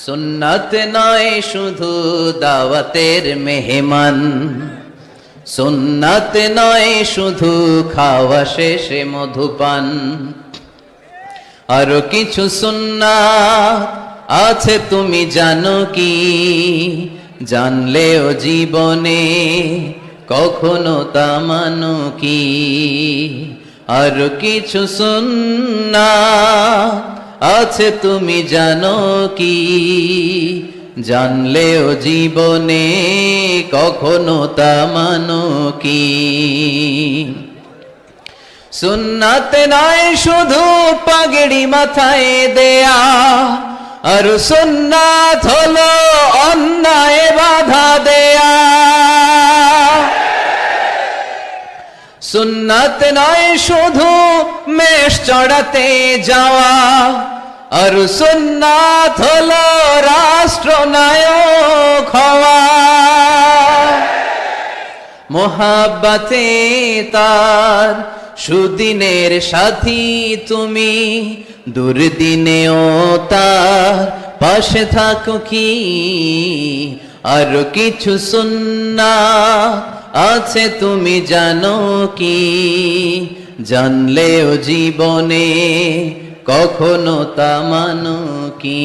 সুন্নাত নয় শুধু দাওয়াতের মেহমান, সুন্নাত নয় শুধু খাওয়া শেষে মধুপান, আরো কিছু সুন্নাত আছে তুমি জানো কি? জানলেও জীবনে কখনো তা মানো কি? আরো কিছু সুন্নাত আছে তুমি জানো কি? জানলেও জীবনে কখনো তা মানো কি? সুন্নাত নয় শুধু পাগড়ি মাথায় দেয়া, আর সুন্নাত হলো অন্যায় বাধা দেয়া। সুন্নাত নয় শুধু মেষ চড়াতে যাওয়া, আর সুন্নাত হলো রাষ্ট্রনায়ক হওয়া। মোহাব্বতে তার সুদিনের সাথী তুমি, দুর্দিনেও তার পাশে থাকো কি? আর কিছু সুন্নাত আছে তুমি জানো কি? জানলেও জীবনে কখনো তা মানো কি?